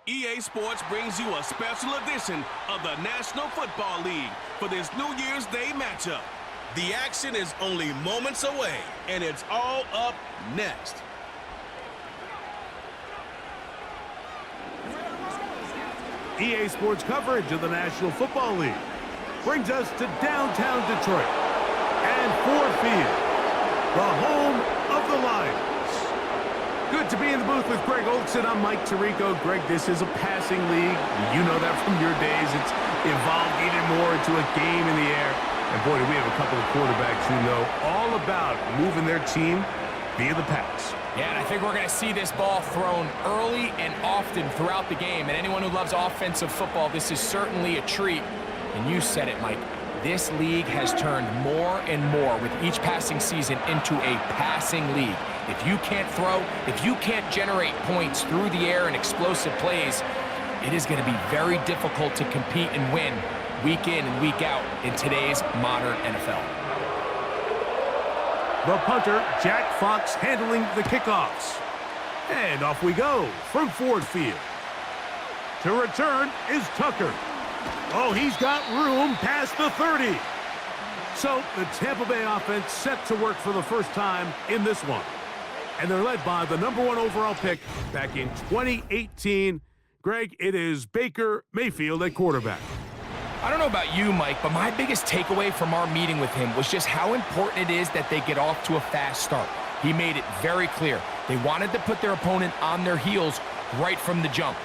EA Sports brings you a special edition of the National Football League for this New Year's Day matchup. The action is only moments away, and it's all up next. EA Sports coverage of the National Football League brings us to downtown Detroit and Ford Field, the home of the Lions. Good to be in the booth with Greg Olson. I'm Mike Tirico. Greg, this is a passing league. You know that from your days. It's evolved even more into a game in the air. And boy, do we have a couple of quarterbacks who know all about moving their team via the pass. Yeah, and I think we're going to see this ball thrown early and often throughout the game. And anyone who loves offensive football, this is certainly a treat. And you said it, Mike. This league has turned more and more with each passing season into a passing league. If you can't throw, if you can't generate points through the air and explosive plays, it is going to be very difficult to compete and win week in and week out in today's modern NFL. The punter, Jack Fox, handling the kickoffs. And off we go from Ford Field. To return is Tucker. Oh, he's got room past the 30. So the Tampa Bay offense set to work for the first time in this one. And they're led by the #1 overall pick back in 2018. Greg, it is Baker Mayfield at quarterback. I don't know about you, Mike, but my biggest takeaway from our meeting with him was just how important it is that they get off to a fast start. He made it very clear. They wanted to put their opponent on their heels right from the jump.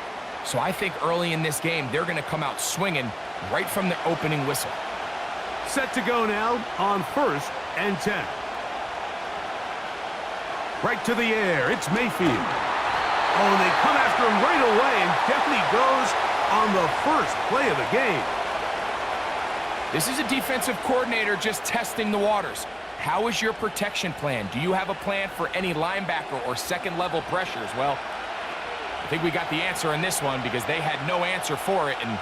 So I think early in this game, they're going to come out swinging right from the opening whistle. Set to go now on 1st and 10. Right to the air, it's Mayfield. Oh, and they come after him right away, and definitely goes on the first play of the game. This is a defensive coordinator just testing the waters. How is your protection plan? Do you have a plan for any linebacker or second-level pressures? Well, I think we got the answer in this one because they had no answer for it, and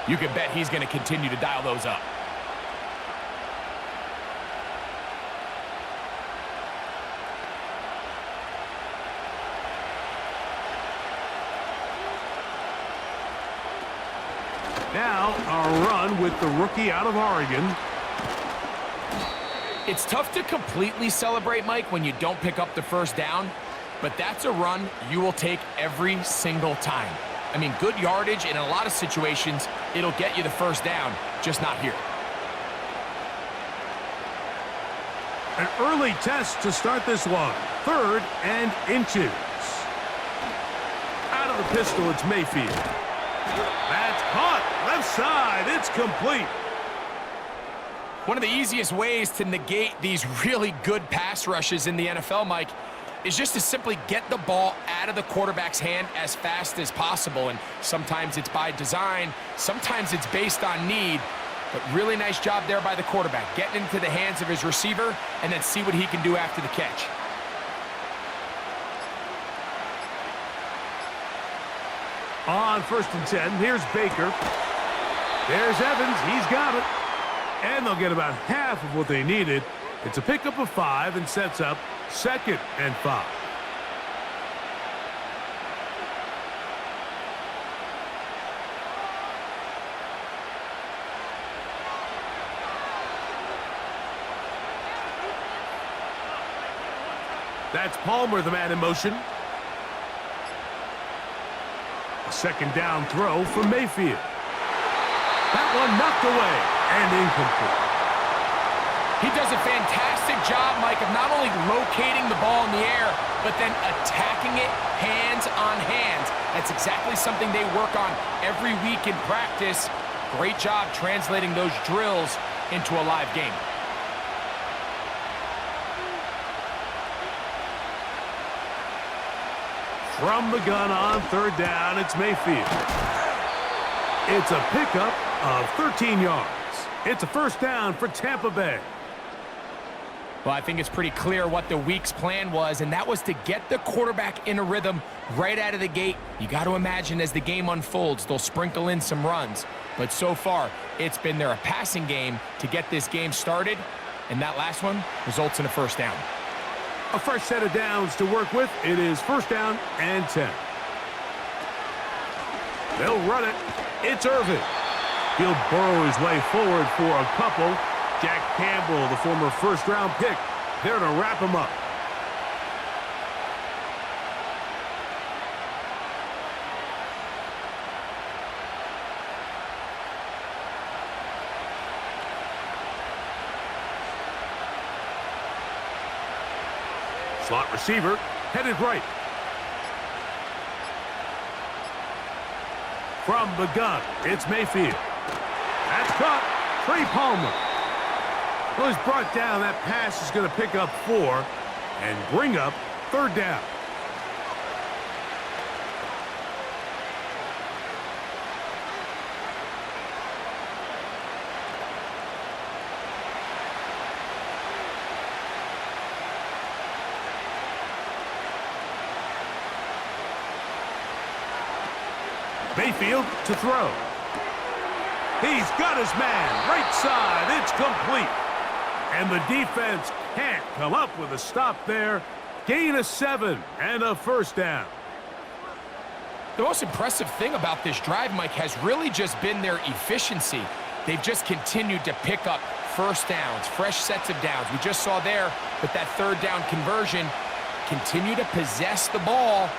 you can bet he's going to continue to dial those up. Now, a run with the rookie out of Oregon. It's tough to completely celebrate, Mike, when you don't pick up the first down, but that's a run you will take every single time. I mean, good yardage, and in a lot of situations, it'll get you the first down, just not here. An early test to start this one. 3rd and inches. Out of the pistol, it's Mayfield. That's caught. Left side. It's complete. One of the easiest ways to negate these really good pass rushes in the NFL, Mike, is just to simply get the ball out of the quarterback's hand as fast as possible. And sometimes it's by design, sometimes it's based on need. But really nice job there by the quarterback, getting into the hands of his receiver and then see what he can do after the catch. On 1st and 10, here's Baker. There's Evans. He's got it. And they'll get about half of what they needed. It's a pickup of 5 and sets up 2nd and 5. That's Palmer, the man in motion. A 2nd down throw from Mayfield. That one knocked away and incomplete. He does a fantastic job, Mike, of not only locating the ball in the air, but then attacking it hands on hands. That's exactly something they work on every week in practice. Great job translating those drills into a live game. From the gun on 3rd down, it's Mayfield. It's a pickup of 13 yards. It's a first down for Tampa Bay. Well, I think it's pretty clear what the week's plan was, and that was to get the quarterback in a rhythm right out of the gate. You got to imagine as the game unfolds, they'll sprinkle in some runs. But so far, it's been a passing game to get this game started, and that last one results in a first down. A fresh set of downs to work with. It is 1st down and 10. They'll run it. It's Irvin. He'll burrow his way forward for a couple. Jack Campbell, the former first-round pick, there to wrap him up. Slot receiver, headed right. From the gun, it's Mayfield. That's caught. Trey Palmer. Well, he's brought down. That pass is going to pick up 4 and bring up 3rd down. Mayfield to throw. He's got his man. Right side. It's complete. And the defense can't come up with a stop there. Gain of 7 and a 1st down. The most impressive thing about this drive, Mike, has really just been their efficiency. They've just continued to pick up first downs, fresh sets of downs. We just saw there with that 3rd down conversion, continue to possess the ball.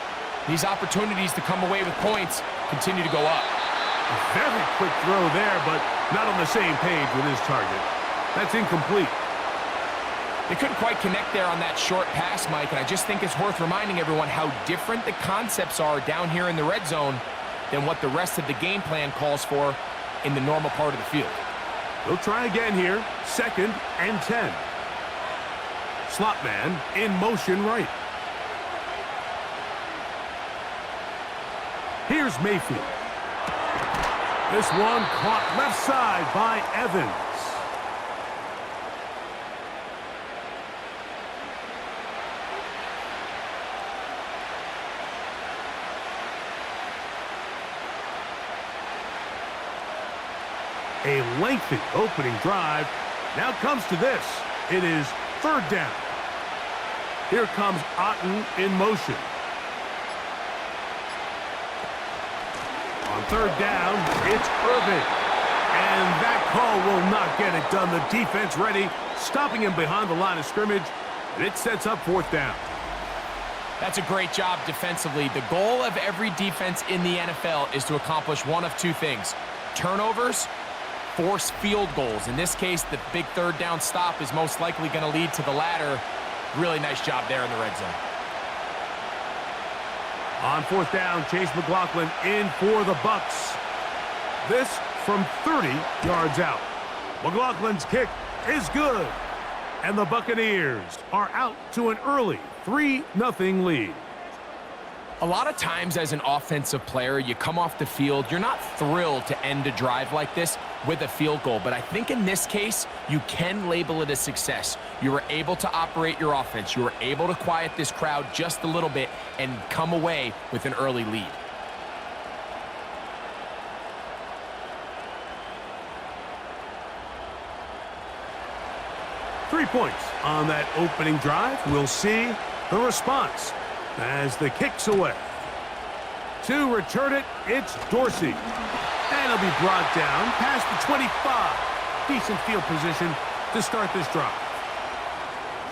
These opportunities to come away with points continue to go up. A very quick throw there, but not on the same page with his target. That's incomplete. They couldn't quite connect there on that short pass, Mike, and I just think it's worth reminding everyone how different the concepts are down here in the red zone than what the rest of the game plan calls for in the normal part of the field. They'll try again here. 2nd and 10. Slot man in motion right. Here's Mayfield. This one caught left side by Evans. A lengthy opening drive. Now comes to this. It is 3rd down. Here comes Otten in motion. On 3rd down, it's Irvin. And that call will not get it done. The defense ready, stopping him behind the line of scrimmage. And it sets up 4th down. That's a great job defensively. The goal of every defense in the NFL is to accomplish one of 2 things. Turnovers, force field goals. In this case, the big 3rd down stop is most likely going to lead to the latter. Really nice job there in the red zone. On 4th down, Chase McLaughlin in for the Bucs. This from 30 yards out. McLaughlin's kick is good. And the Buccaneers are out to an early 3-0 lead. A lot of times as an offensive player, you come off the field, you're not thrilled to end a drive like this with a field goal. But I think in this case, you can label it a success. You were able to operate your offense. You were able to quiet this crowd just a little bit and come away with an early lead. Three points on that opening drive. We'll see the response as the kick's away. To return it, it's Dorsey. And he'll be brought down past the 25. Decent field position to start this drive.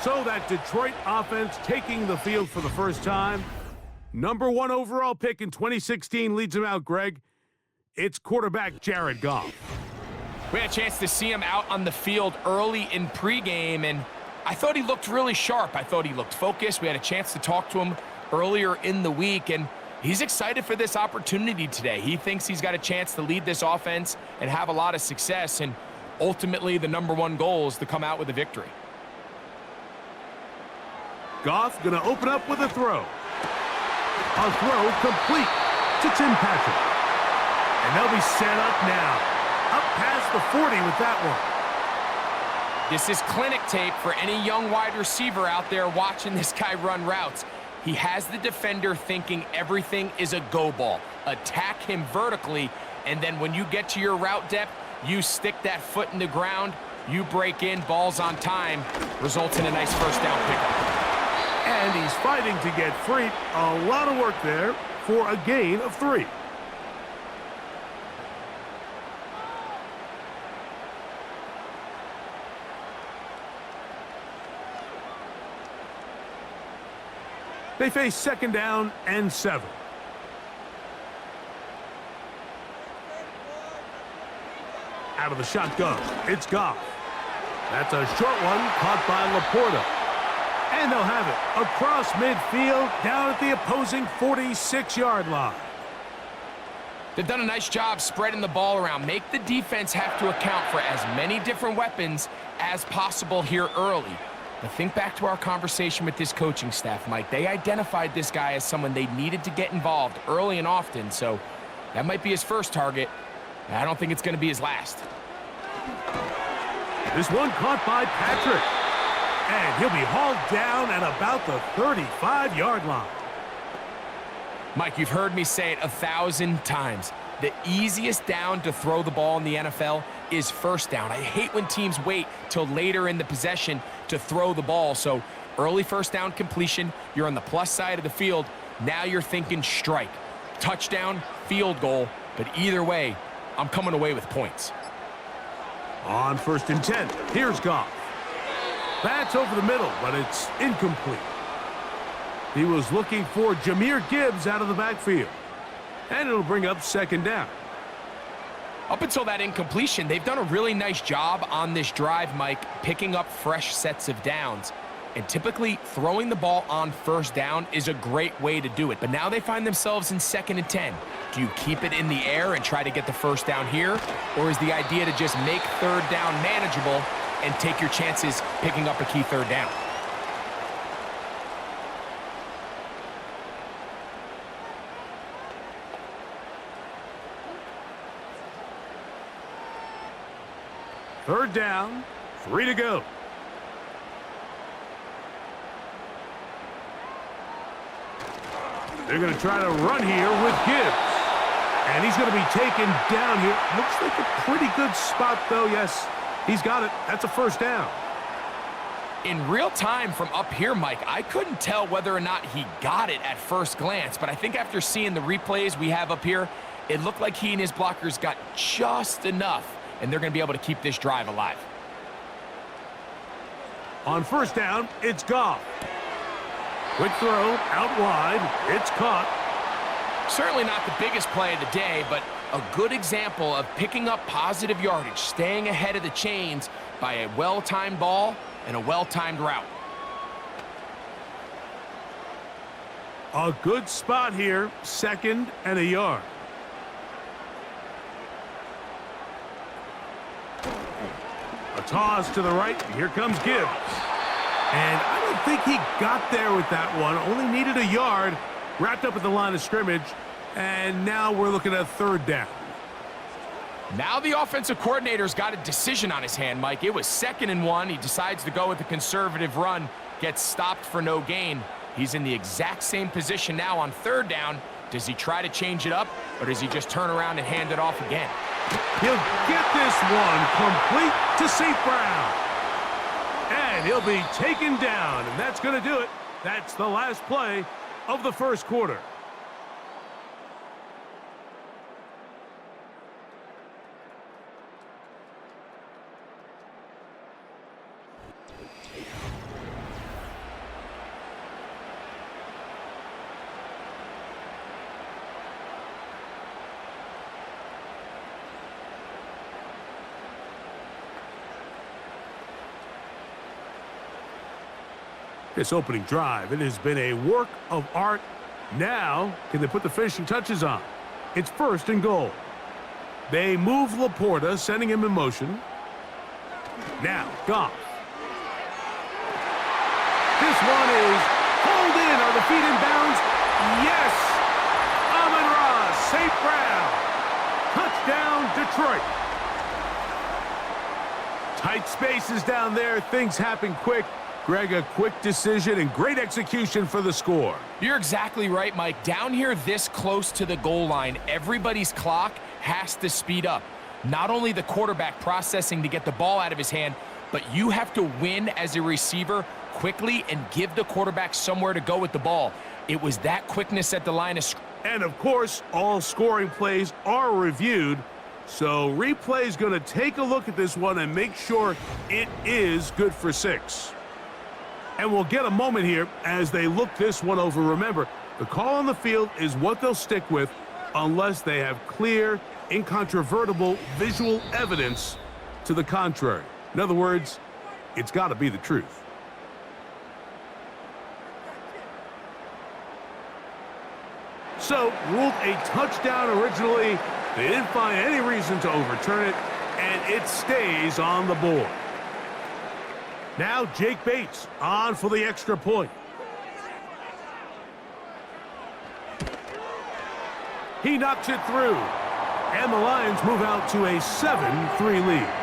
So that Detroit offense taking the field for the first time. Number 1 overall pick in 2016 leads him out, Greg. It's quarterback Jared Goff. We had a chance to see him out on the field early in pregame, and I thought he looked really sharp. I thought he looked focused. We had a chance to talk to him earlier in the week, and he's excited for this opportunity today. He thinks he's got a chance to lead this offense and have a lot of success, and ultimately the number 1 goal is to come out with a victory. Goff gonna open up with a throw. A throw complete to Tim Patrick. And they'll be set up now. Up past the 40 with that one. This is clinic tape for any young wide receiver out there watching this guy run routes. He has the defender thinking everything is a go ball. Attack him vertically, and then when you get to your route depth, you stick that foot in the ground, you break in, balls on time, results in a nice first down pickup. And he's fighting to get free. A lot of work there for a gain of 3. They face 2nd down and 7. Out of the shotgun, it's Goff. That's a short one caught by Laporta. And they'll have it across midfield down at the opposing 46-yard line. They've done a nice job spreading the ball around. Make the defense have to account for as many different weapons as possible here early. But think back to our conversation with this coaching staff, Mike. They identified this guy as someone they needed to get involved early and often, so that might be his first target. I don't think it's going to be his last. This one caught by Patrick. And he'll be hauled down at about the 35-yard line. Mike, you've heard me say it 1,000 times. The easiest down to throw the ball in the NFL is first down. I hate when teams wait till later in the possession to throw the ball. So early first down completion, you're on the plus side of the field. Now you're thinking strike, touchdown, field goal. But either way, I'm coming away with points. On 1st and 10, here's Goff. That's over the middle, but it's incomplete. He was looking for Jahmyr Gibbs out of the backfield. And it'll bring up 2nd down. Up until that incompletion, they've done a really nice job on this drive, Mike, picking up fresh sets of downs. And typically, throwing the ball on 1st down is a great way to do it. But now they find themselves in 2nd and 10. Do you keep it in the air and try to get the 1st down here? Or is the idea to just make 3rd down manageable and take your chances picking up a key 3rd down? Third down, 3 to go. They're going to try to run here with Gibbs. And he's going to be taken down here. Looks like a pretty good spot, though. Yes, he's got it. That's a 1st down. In real time from up here, Mike, I couldn't tell whether or not he got it at first glance. But I think after seeing the replays we have up here, it looked like he and his blockers got just enough. And they're going to be able to keep this drive alive. On 1st down, it's Goff. Quick throw, out wide, it's caught. Certainly not the biggest play of the day, but a good example of picking up positive yardage, staying ahead of the chains by a well-timed ball and a well-timed route. A good spot here, 2nd and a yard. A toss to the right. Here comes Gibbs. And I don't think he got there with that one. Only needed a yard. Wrapped up at the line of scrimmage. And now we're looking at 3rd down. Now the offensive coordinator's got a decision on his hand, Mike. It was 2nd and 1. He decides to go with the conservative run. Gets stopped for no gain. He's in the exact same position now on 3rd down. Does he try to change it up, or does he just turn around and hand it off again? He'll get this one complete to St. Brown. And he'll be taken down, and that's going to do it. That's the last play of the 1st quarter. This opening drive, it has been a work of art. Now, can they put the finishing touches on? It's 1st and goal. They move Laporta, sending him in motion. Now, Goff. This one is pulled in. Are the feet in bounds? Yes! Amon-Ra, St. Brown. Touchdown, Detroit. Tight spaces down there. Things happen quick. Greg, a quick decision and great execution for the score. You're exactly right, Mike. Down here this close to the goal line, everybody's clock has to speed up. Not only the quarterback processing to get the ball out of his hand, but you have to win as a receiver quickly and give the quarterback somewhere to go with the ball. It was that quickness at the line of scrimmage. And, of course, all scoring plays are reviewed. So replay is going to take a look at this one and make sure it is good for 6. And we'll get a moment here as they look this one over. Remember, the call on the field is what they'll stick with unless they have clear, incontrovertible visual evidence to the contrary. In other words, it's got to be the truth. So, ruled a touchdown originally. They didn't find any reason to overturn it, and it stays on the board. Now Jake Bates on for the extra point. He knocks it through, and the Lions move out to a 7-3 lead.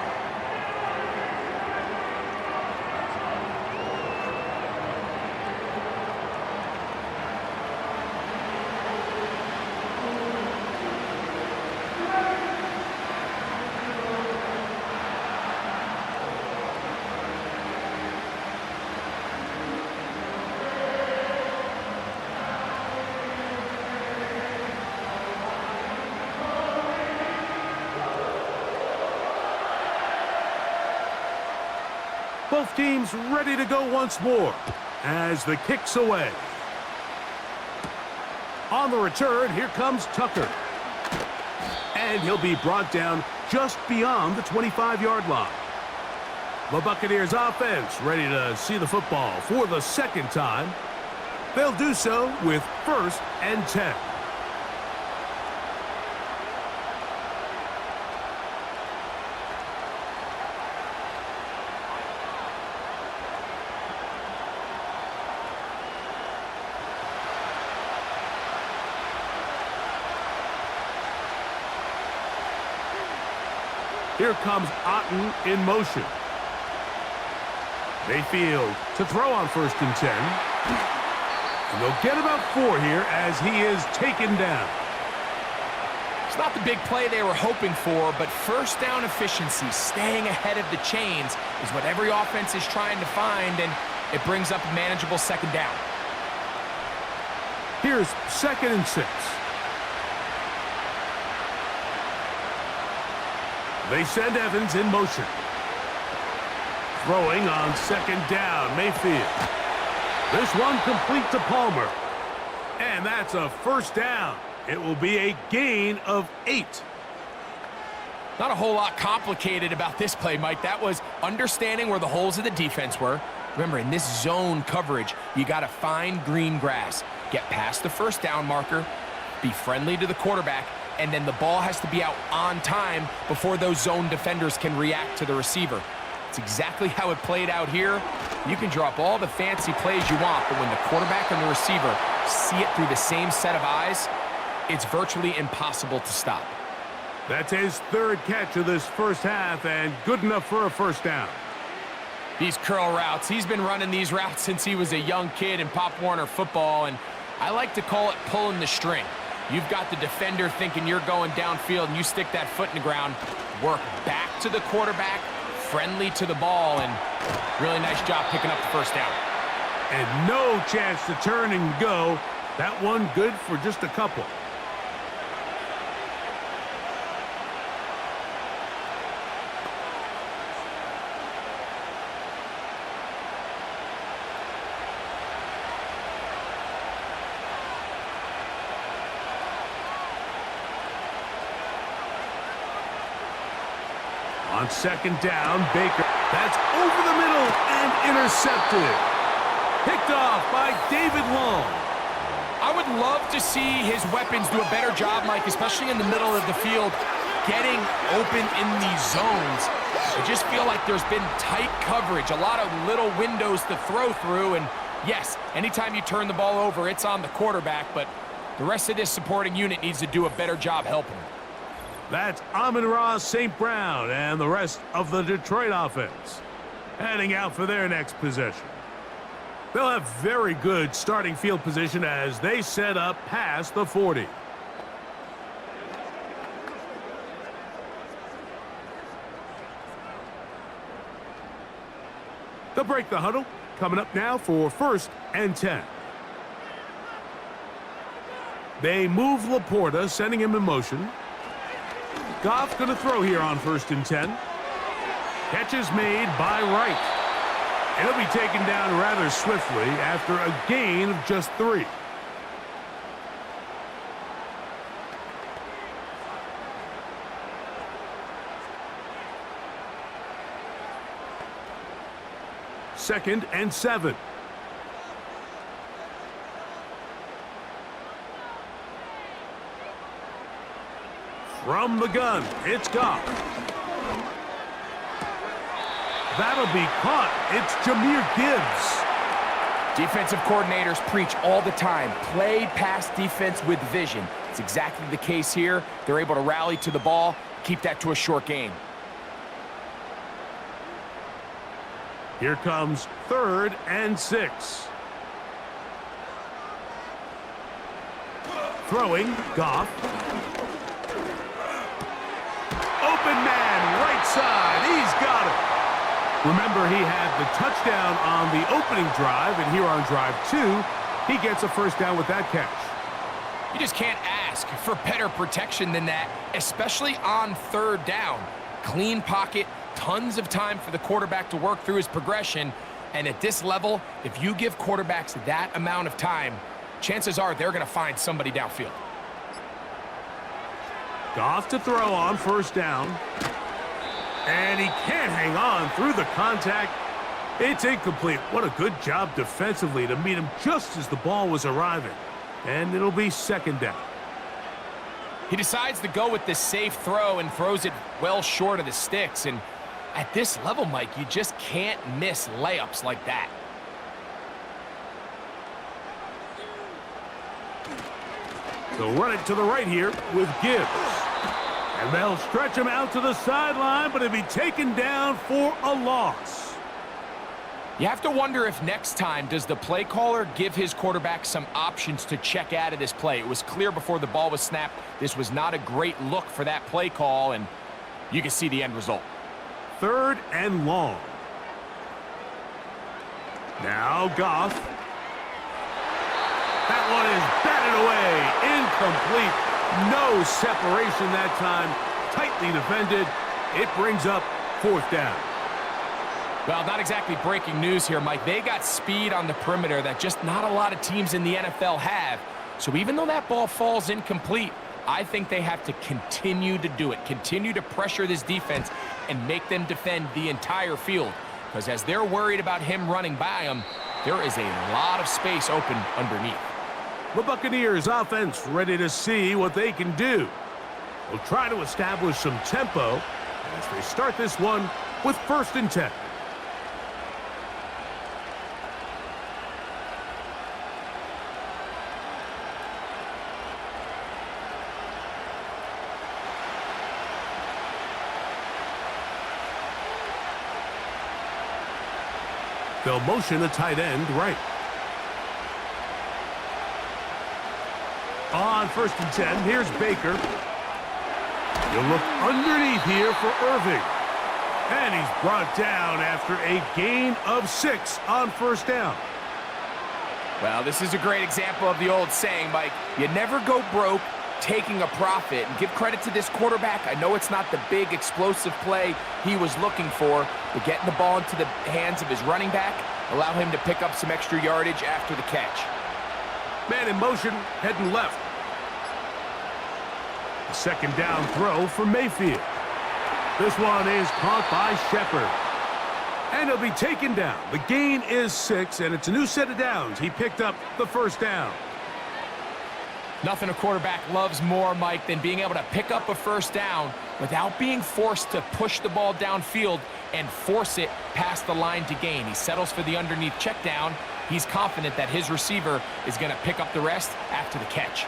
Both teams ready to go once more as the kick's away. On the return, here comes Tucker. And he'll be brought down just beyond the 25-yard line. The Buccaneers offense ready to see the football for the second time. They'll do so with 1st and 10. Here comes Otten in motion. Mayfield to throw on 1st and 10. And they'll get about 4 here as he is taken down. It's not the big play they were hoping for, but first down efficiency, staying ahead of the chains, is what every offense is trying to find, and it brings up a manageable 2nd down. Here's 2nd and 6. They send Evans in motion. Throwing on 2nd down, Mayfield. This one complete to Palmer. And that's a 1st down. It will be a gain of 8. Not a whole lot complicated about this play, Mike. That was understanding where the holes of the defense were. Remember, in this zone coverage, you got to find green grass. Get past the 1st down marker, be friendly to the quarterback, and then the ball has to be out on time before those zone defenders can react to the receiver. It's exactly how it played out here. You can drop all the fancy plays you want, but when the quarterback and the receiver see it through the same set of eyes, it's virtually impossible to stop. That's his 3rd catch of this first half, and good enough for a 1st down. These curl routes, he's been running these routes since he was a young kid in Pop Warner football, and I like to call it pulling the string. You've got the defender thinking you're going downfield, and you stick that foot in the ground, work back to the quarterback, friendly to the ball, and really nice job picking up the 1st down. And no chance to turn and go. That one good for just a couple. On 2nd down, Baker. That's over the middle and intercepted. Picked off by David Long. I would love to see his weapons do a better job, Mike, especially in the middle of the field, getting open in these zones. I just feel like there's been tight coverage, a lot of little windows to throw through, and yes, anytime you turn the ball over, it's on the quarterback, but the rest of this supporting unit needs to do a better job helping him. That's Amon-Ra St. Brown and the rest of the Detroit offense heading out for their next possession. They'll have very good starting field position as they set up past the 40. They'll break the huddle. Coming up now for 1st and 10. They move Laporta, sending him in motion. Goff going to throw here on 1st and 10. Catch is made by Wright. He'll be taken down rather swiftly after a gain of just 3. Second and 7. From the gun, it's Goff. That'll be caught. It's Jahmyr Gibbs. Defensive coordinators preach all the time, play pass defense with vision. It's exactly the case here. They're able to rally to the ball, keep that to a short game. Here comes 3rd and 6. Throwing, Goff. Open man, right side. He's got it. Remember, he had the touchdown on the opening drive, and here on drive 2, he gets a first down with that catch. You just can't ask for better protection than that, especially on 3rd down. Clean pocket, tons of time for the quarterback to work through his progression, and at this level, if you give quarterbacks that amount of time, chances are they're going to find somebody downfield. Goff to throw on 1st down. And he can't hang on through the contact. It's incomplete. What a good job defensively to meet him just as the ball was arriving. And it'll be 2nd down. He decides to go with this safe throw and throws it well short of the sticks. And at this level, Mike, you just can't miss layups like that. They'll run it to the right here with Gibbs. And they'll stretch him out to the sideline, but he'll be taken down for a loss. You have to wonder if next time does the play caller give his quarterback some options to check out of this play. It was clear before the ball was snapped. This was not a great look for that play call, and you can see the end result. 3rd and long. Now Goff. That one is batted away. Incomplete. No separation that time. Tightly defended. It brings up 4th down. Well, not exactly breaking news here, Mike. They got speed on the perimeter that just not a lot of teams in the NFL have. So even though that ball falls incomplete, I think they have to continue to do it. Continue to pressure this defense and make them defend the entire field. Because as they're worried about him running by them, there is a lot of space open underneath. The Buccaneers offense ready to see what they can do. They'll try to establish some tempo as they start this one with 1st and 10. They'll motion a tight end right. On 1st and 10, here's Baker. You'll look underneath here for Irving. And he's brought down after a gain of 6 on 1st down. Well, this is a great example of the old saying, Mike. You never go broke taking a profit. And give credit to this quarterback. I know it's not the big explosive play he was looking for, but getting the ball into the hands of his running back, allow him to pick up some extra yardage after the catch. Man in motion, heading left. A 2nd down throw for Mayfield. This one is caught by Shepard. And he'll be taken down. The gain is 6, and it's a new set of downs. He picked up the 1st down. Nothing a quarterback loves more, Mike, than being able to pick up a 1st down without being forced to push the ball downfield and force it past the line to gain. He settles for the underneath check down. He's confident that his receiver is going to pick up the rest after the catch.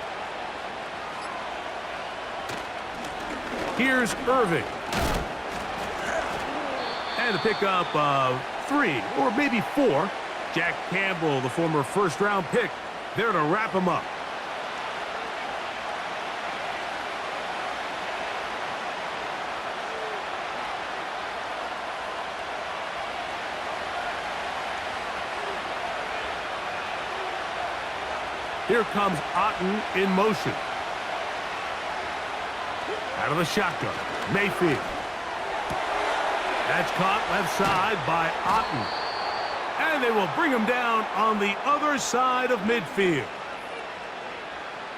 Here's Irving. And a pickup of 3 or maybe 4. Jack Campbell, the former 1st-round pick, there to wrap him up. Here comes Otten in motion. Out of the shotgun, Mayfield. That's caught left side by Otten. And they will bring him down on the other side of midfield.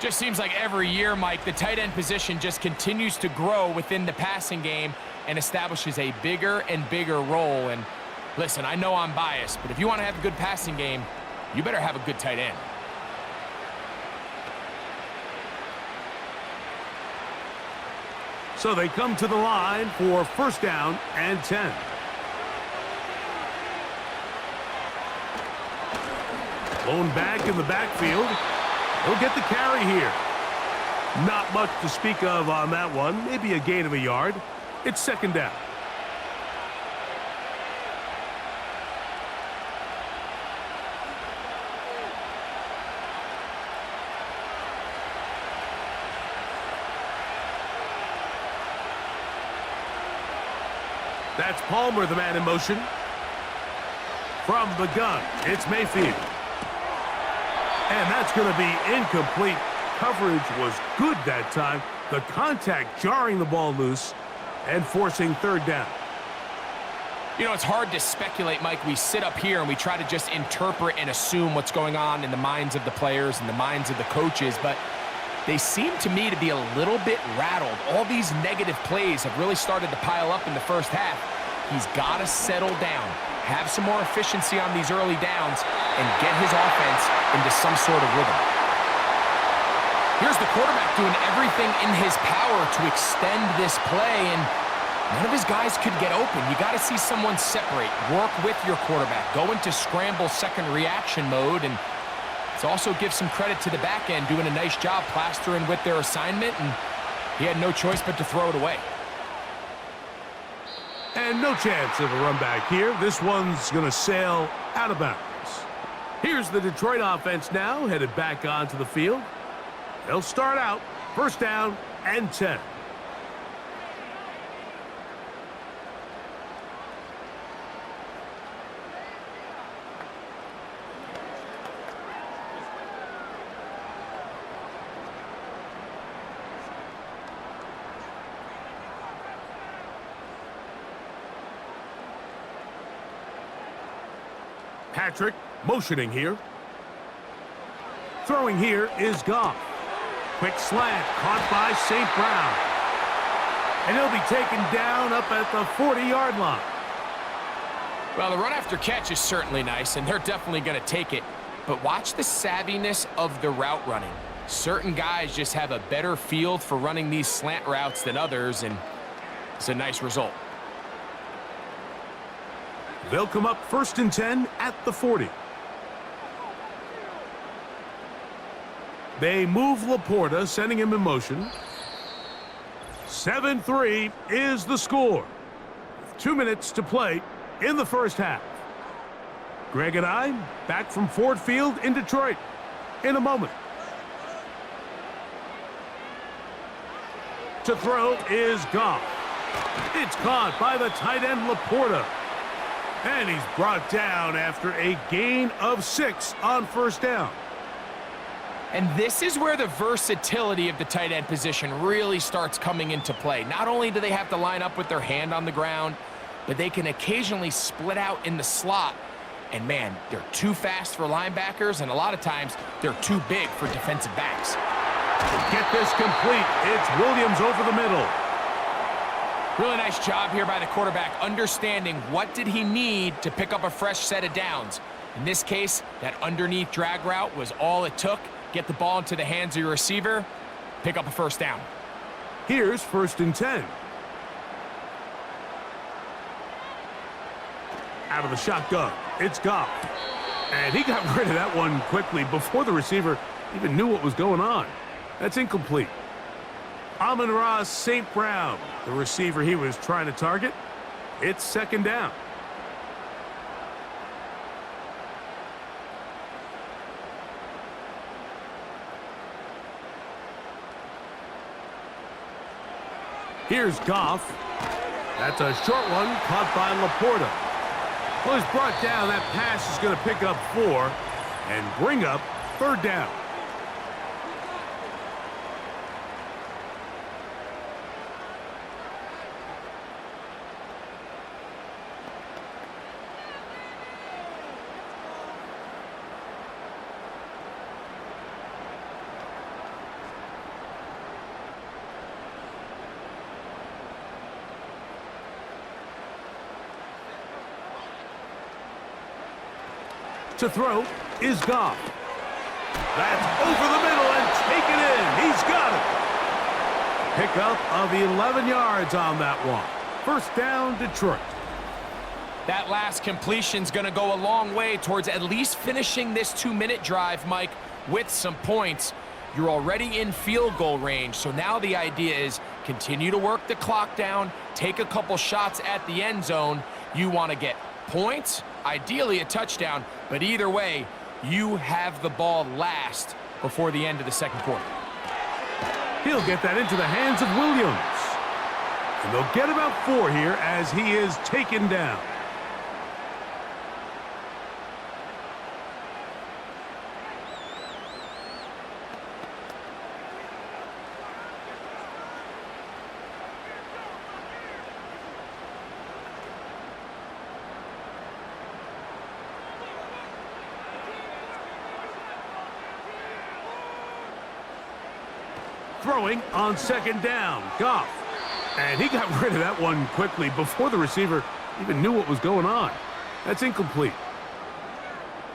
Just seems like every year, Mike, the tight end position just continues to grow within the passing game and establishes a bigger and bigger role. And listen, I know I'm biased, but if you want to have a good passing game, you better have a good tight end. So they come to the line for first down and 10. Blown back in the backfield. He'll get the carry here. Not much to speak of on that one. Maybe a gain of a yard. It's second down. That's Palmer, the man in motion. From the gun, it's Mayfield. And that's going to be incomplete. Coverage was good that time. The contact jarring the ball loose and forcing third down. You know, it's hard to speculate, Mike. We sit up here and we try to just interpret and assume what's going on in the minds of the players and the minds of the coaches, but they seem to me to be a little bit rattled. All these negative plays have really started to pile up in the first half. He's got to settle down, have some more efficiency on these early downs, and get his offense into some sort of rhythm. Here's the quarterback doing everything in his power to extend this play, and none of his guys could get open. You got to see someone separate, work with your quarterback, go into scramble second reaction mode, and let's also give some credit to the back end doing a nice job plastering with their assignment, and he had no choice but to throw it away. And no chance of a run back here. This one's going to sail out of bounds. Here's the Detroit offense now, headed back onto the field. They'll start out first down and 10. Patrick motioning here. Throwing here is Goff. Quick slant caught by St. Brown. And he'll be taken down up at the 40-yard line. Well, the run after catch is certainly nice, and they're definitely going to take it. But watch the savviness of the route running. Certain guys just have a better feel for running these slant routes than others, and it's a nice result. They'll come up first and 10 at the 40. They move Laporta, sending him in motion. 7-3 is the score. 2 minutes to play in the first half. Greg and I back from Ford Field in Detroit in a moment. To throw is Goff. It's caught by the tight end Laporta. And he's brought down after a gain of 6 on first down. And this is where the versatility of the tight end position really starts coming into play. Not only do they have to line up with their hand on the ground, but they can occasionally split out in the slot. And man, they're too fast for linebackers, and a lot of times they're too big for defensive backs. To get this complete, it's Williams over the middle. Really nice job here by the quarterback, understanding what did he need to pick up a fresh set of downs. In this case, that underneath drag route was all it took. Get the ball into the hands of your receiver, pick up a first down. Here's first and 10. Out of the shotgun, it's Goff. And he got rid of that one quickly before the receiver even knew what was going on. That's incomplete. Amon-Ra St. Brown, the receiver he was trying to target. It's second down. Here's Goff. That's a short one caught by Laporta. Well, he's brought down. That pass is going to pick up 4 and bring up third down. To throw is Goff. That's over the middle and taken in. He's got it. Pickup of 11 yards on that one. First down, Detroit. That last completion's going to go a long way towards at least finishing this 2-minute drive, Mike, with some points. You're already in field goal range, so now the idea is continue to work the clock down, take a couple shots at the end zone. You want to get points, ideally a touchdown, but either way, you have the ball last before the end of the second quarter. He'll get that into the hands of Williams. And they'll get about 4 here as he is taken down. Throwing on second down, Goff. And he got rid of that one quickly before the receiver even knew what was going on. That's incomplete.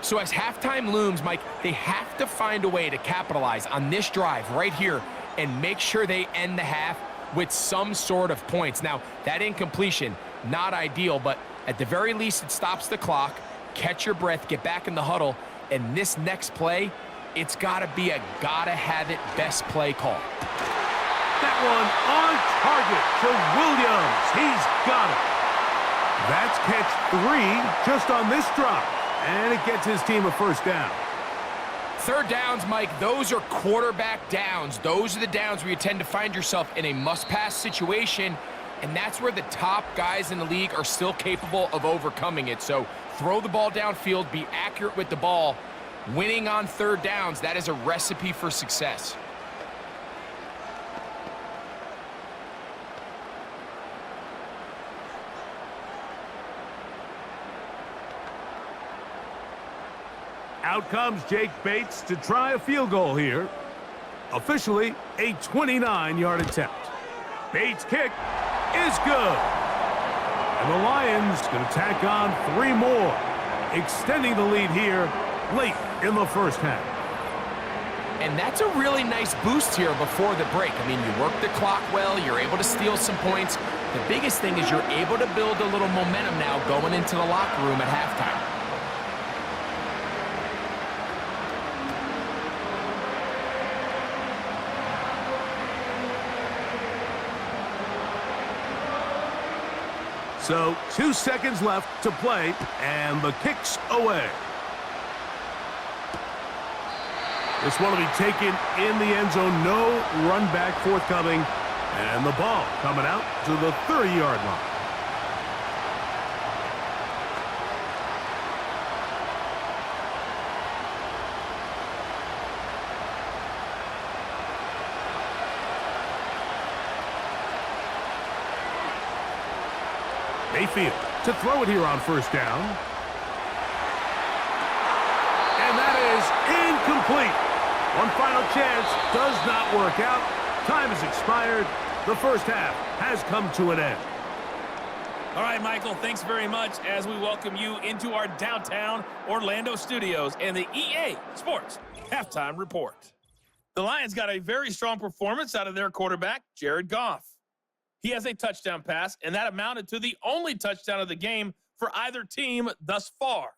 So as halftime looms, Mike, they have to find a way to capitalize on this drive right here and make sure they end the half with some sort of points. Now, that incompletion, not ideal, but at the very least, it stops the clock. Catch your breath, get back in the huddle, and this next play, it's got to be a gotta-have-it best play call. That one on target to Williams. He's got it. That's catch 3 just on this drive, and it gets his team a first down. Third downs, Mike, those are quarterback downs. Those are the downs where you tend to find yourself in a must-pass situation, and that's where the top guys in the league are still capable of overcoming it. So throw the ball downfield, be accurate with the ball. Winning on third downs, that is a recipe for success. Out comes Jake Bates to try a field goal here. Officially, a 29-yard attempt. Bates' kick is good. And the Lions going to tack on 3 more, extending the lead here late in the first half. And that's a really nice boost here before the break. I mean, you work the clock well, you're able to steal some points. The biggest thing is you're able to build a little momentum now going into the locker room at halftime. So 2 seconds left to play, and the kick's away. This one will be taken in the end zone. No run back forthcoming. And the ball coming out to the 30-yard line. Mayfield to throw it here on first down. And that is incomplete. One final chance does not work out. Time has expired. The first half has come to an end. All right, Michael, thanks very much as we welcome you into our downtown Orlando studios and the EA Sports Halftime Report. The Lions got a very strong performance out of their quarterback, Jared Goff. He has a touchdown pass, and that amounted to the only touchdown of the game for either team thus far.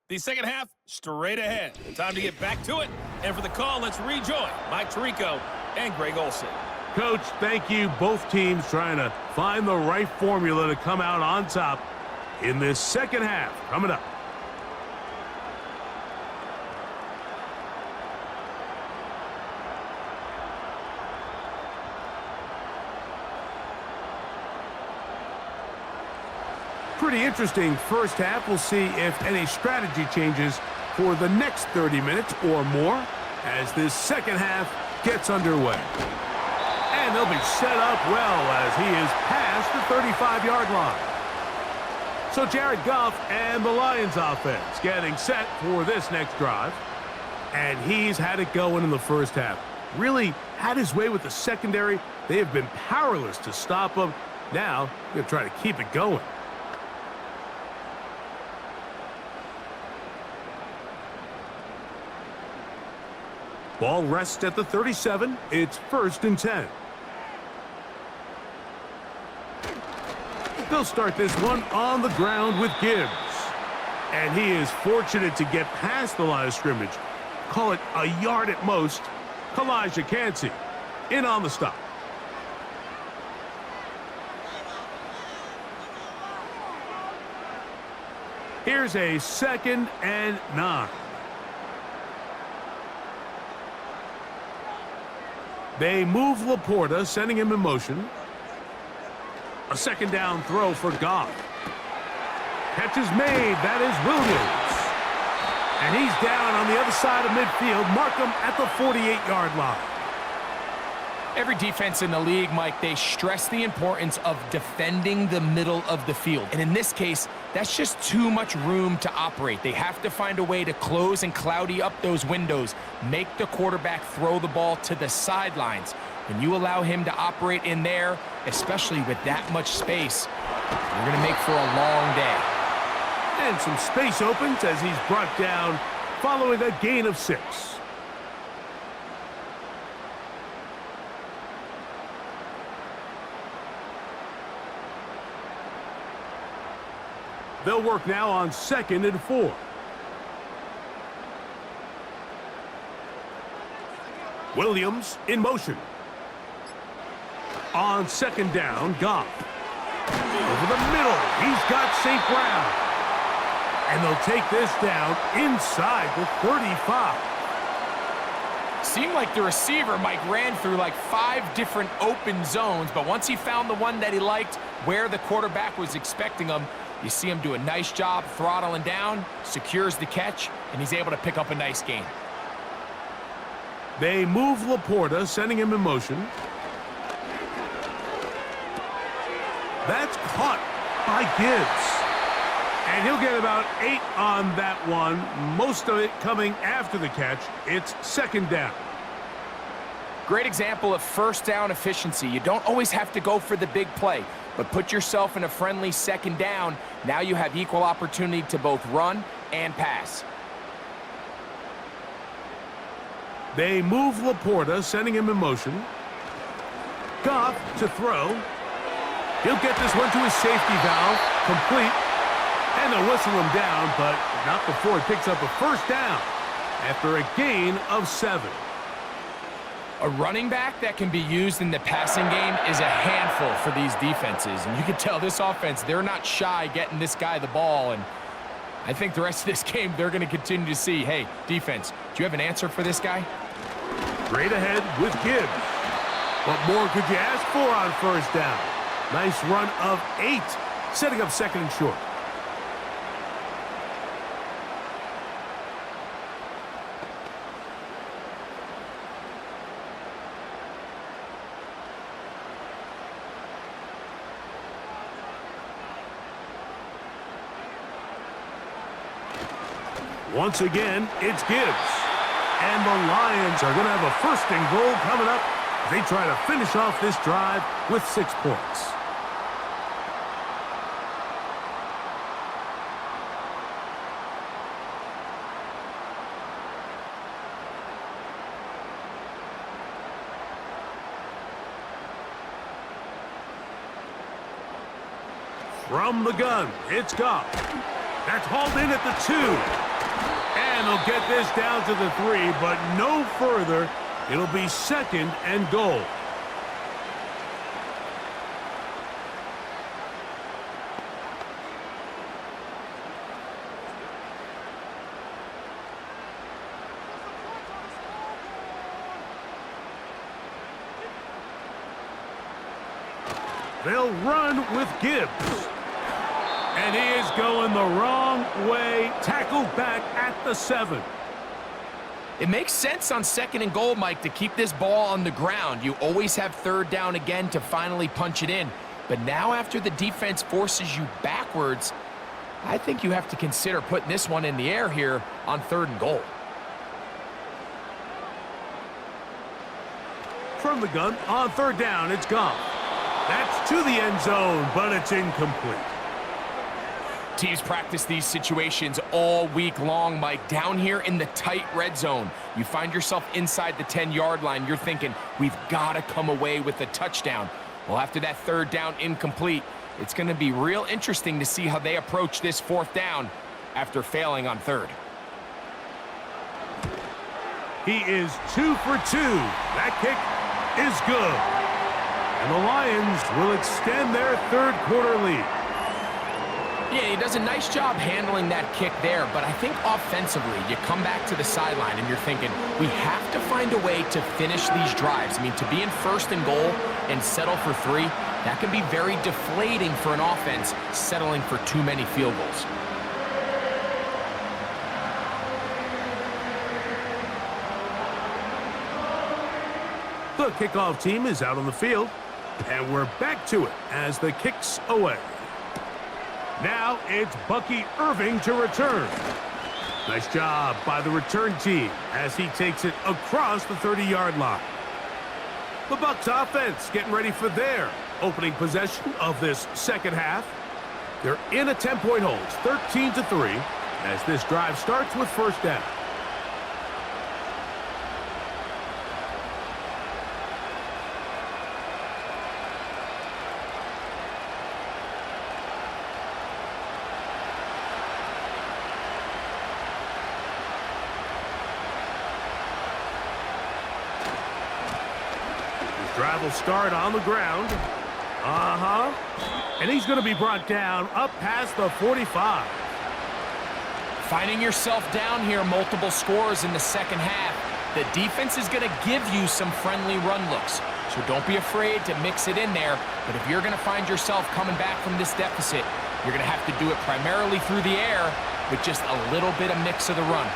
The second half, straight ahead. Time to get back to it. And for the call, let's rejoin Mike Tirico and Greg Olsen. Coach, thank you. Both teams trying to find the right formula to come out on top in this second half. Coming up. Pretty interesting first half. We'll see if any strategy changes for the next 30 minutes or more as this second half gets underway. And they'll be set up well as he is past the 35-yard line. So Jared Goff and the Lions offense getting set for this next drive. And he's had it going in the first half. Really had his way with the secondary. They have been powerless to stop him. Now, they're trying to keep it going. Ball rests at the 37. It's 1st and 10. They'll start this one on the ground with Gibbs. And he is fortunate to get past the line of scrimmage. Call it a yard at most. Elijah Cansey in on the stop. Here's a 2nd and 9. They move Laporta, sending him in motion. A 2nd down throw for Goff. Catch is made. That is Williams. And he's down on the other side of midfield. Mark him at the 48-yard line. Every defense in the league, Mike, they stress the importance of defending the middle of the field. And in this case, that's just too much room to operate. They have to find a way to close and cloudy up those windows, make the quarterback throw the ball to the sidelines. When you allow him to operate in there, especially with that much space, you're going to make for a long day. And some space opens as he's brought down following a gain of 6. They'll work now on 2nd and 4. Williams in motion. On 2nd down, Goff. Over the middle, he's got St. Brown. And they'll take this down inside the 35. Seemed like the receiver, Mike, ran through like 5 different open zones, but once he found the one that he liked, where the quarterback was expecting him, you see him do a nice job throttling down, secures the catch, and he's able to pick up a nice gain. They move Laporta, sending him in motion. That's caught by Gibbs. And he'll get about 8 on that one, most of it coming after the catch. It's 2nd down. Great example of 1st down efficiency. You don't always have to go for the big play, but put yourself in a friendly 2nd down. Now you have equal opportunity to both run and pass. They move Laporta, sending him in motion. Goff to throw. He'll get this one to his safety valve, complete. And they'll whistle him down, but not before he picks up a 1st down after a gain of 7. A running back that can be used in the passing game is a handful for these defenses. And you can tell this offense, they're not shy getting this guy the ball. And I think the rest of this game, they're going to continue to see, hey, defense, do you have an answer for this guy? Straight ahead with Gibbs. What more could you ask for on 1st down? Nice run of 8, setting up 2nd and short. Once again, it's Gibbs. And the Lions are going to have a 1st and goal coming up. They try to finish off this drive with 6 points. From the gun, it's Goff. That's hauled in at the 2. And they'll get this down to the 3, but no further. It'll be 2nd and goal. They'll run with Gibbs. And he is going the wrong way. Tackled back at the 7. It makes sense on 2nd and goal, Mike, to keep this ball on the ground. You always have 3rd down again to finally punch it in. But now after the defense forces you backwards, I think you have to consider putting this one in the air here on 3rd and goal. From the gun, on 3rd down, it's Goff. That's to the end zone, but it's incomplete. Teams practice these situations all week long, Mike. Down here in the tight red zone, you find yourself inside the 10-yard line. You're thinking, we've got to come away with a touchdown. Well, after that third down incomplete, it's going to be real interesting to see how they approach this fourth down after failing on third. He is 2 for 2. That kick is good. And the Lions will extend their third quarter lead. Yeah, he does a nice job handling that kick there, but I think offensively, you come back to the sideline and you're thinking, we have to find a way to finish these drives. I mean, to be in first and goal and settle for 3, that can be very deflating for an offense settling for too many field goals. The kickoff team is out on the field, and we're back to it as the kick's away. Now it's Bucky Irving to return. Nice job by the return team as he takes it across the 30-yard line. The Bucs offense getting ready for their opening possession of this second half. They're in a 10-point hold, 13-3, as this drive starts with first down. Drive will start on the ground. And he's going to be brought down up past the 45. Finding yourself down here, multiple scores in the second half. The defense is going to give you some friendly run looks. So don't be afraid to mix it in there. But if you're going to find yourself coming back from this deficit, you're going to have to do it primarily through the air with just a little bit of mix of the run.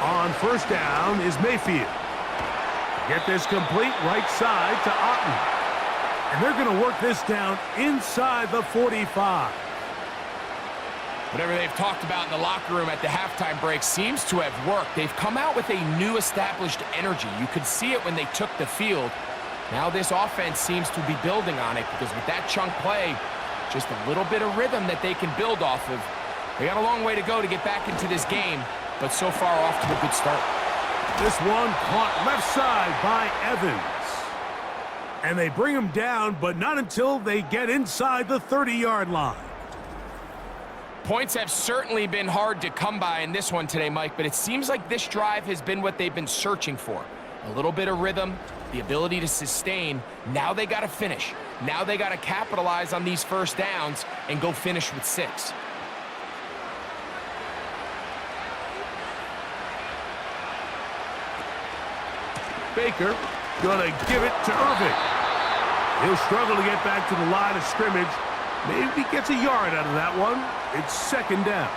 On first down is Mayfield. Get this complete right side to Otten. And they're going to work this down inside the 45. Whatever they've talked about in the locker room at the halftime break seems to have worked. They've come out with a new established energy. You could see it when they took the field. Now this offense seems to be building on it because with that chunk play, just a little bit of rhythm that they can build off of. They got a long way to go to get back into this game, but so far off to a good start. This one caught left side by Evans. And they bring him down, but not until they get inside the 30-yard line. Points have certainly been hard to come by in this one today, Mike, but it seems like this drive has been what they've been searching for. A little bit of rhythm, the ability to sustain. Now they got to finish. Now they got to capitalize on these first downs and go finish with 6. Baker gonna give it to Irving. He'll struggle to get back to the line of scrimmage. Maybe gets a yard out of that one. It's second down.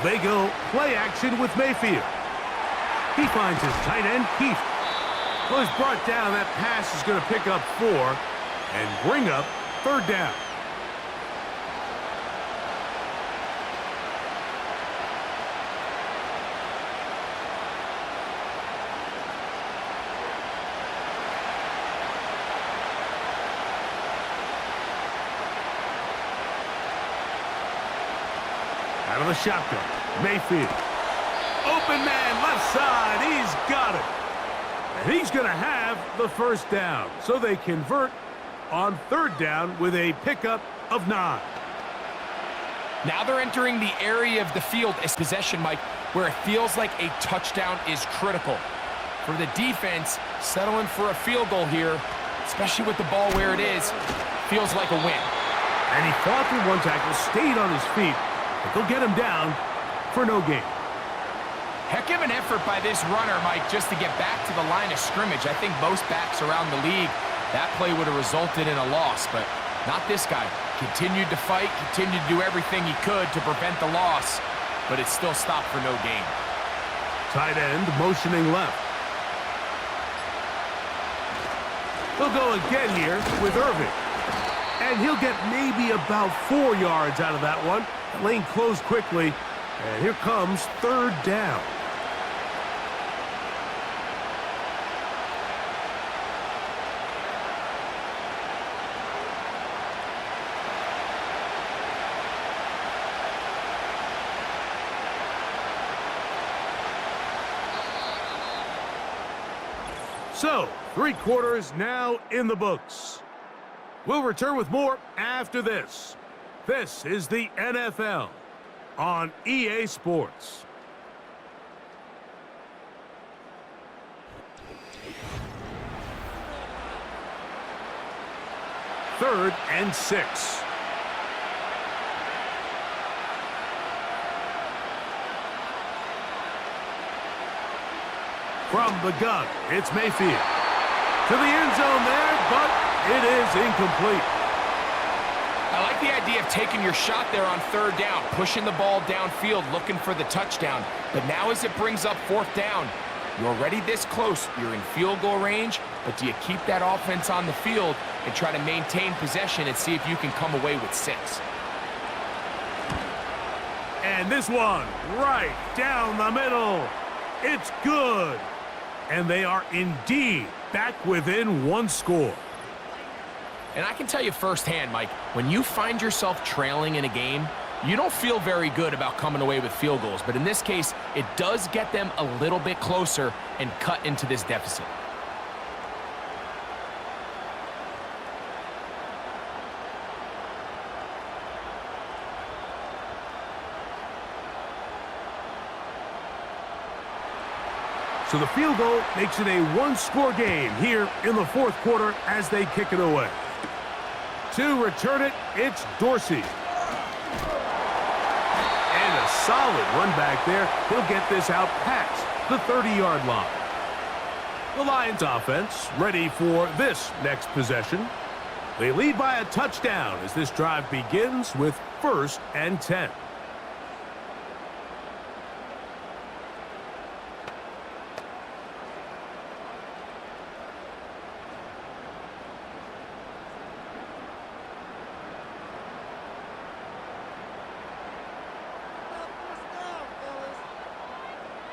They go play action with Mayfield. He finds his tight end, Keith. Well, he's brought down. That pass is going to pick up 4 and bring up third down. Out of the shotgun, Mayfield. Open man, left side, he's got it. And he's going to have the first down. So they convert on third down with a pickup of 9. Now they're entering the area of the field as possession, Mike, where it feels like a touchdown is critical. For the defense, settling for a field goal here, especially with the ball where it is, feels like a win. And he fought through one tackle, stayed on his feet, but they'll get him down for no gain. Heck of an effort by this runner, Mike, just to get back to the line of scrimmage. I think most backs around the league, that play would have resulted in a loss, but not this guy. Continued to fight, continued to do everything he could to prevent the loss, but it still stopped for no gain. Tight end motioning left. He'll go again here with Irving. And he'll get maybe about 4 yards out of that one. The lane closed quickly, and here comes third down. So, 3 quarters now in the books. We'll return with more after this. This is the NFL on EA Sports. Third and 6. From the gun, it's Mayfield. To the end zone there, but it is incomplete. I like the idea of taking your shot there on third down, pushing the ball downfield, looking for the touchdown. But now as it brings up fourth down, you're already this close. You're in field goal range, but do you keep that offense on the field and try to maintain possession and see if you can come away with 6? And this one, right down the middle. It's good. And they are indeed back within 1 score. And I can tell you firsthand, Mike, when you find yourself trailing in a game, you don't feel very good about coming away with field goals. But in this case, it does get them a little bit closer and cut into this deficit. So the field goal makes it a 1-score game here in the 4th quarter as they kick it away. To return it, it's Dorsey. And a solid run back there. He'll get this out past the 30-yard line. The Lions offense ready for this next possession. They lead by a touchdown as this drive begins with 1st and 10.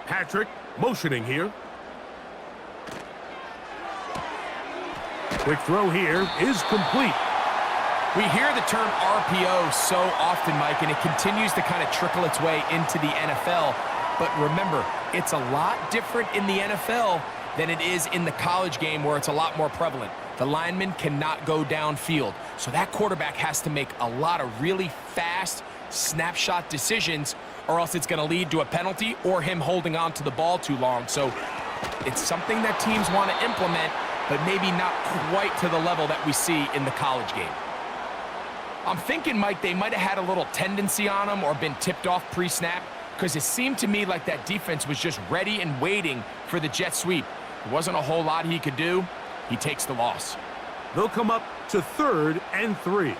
Patrick motioning here. Quick throw here is complete. We hear the term RPO so often, Mike, and it continues to kind of trickle its way into the NFL. But remember, it's a lot different in the NFL than it is in the college game where it's a lot more prevalent. The lineman cannot go downfield, so that quarterback has to make a lot of really fast snapshot decisions, or else it's going to lead to a penalty or him holding on to the ball too long. So it's something that teams want to implement, but maybe not quite to the level that we see in the college game. I'm thinking, Mike, they might have had a little tendency on him or been tipped off pre-snap, because it seemed to me like that defense was just ready and waiting for the jet sweep. There wasn't a whole lot he could do. He takes the loss. They'll come up to 3rd and 3.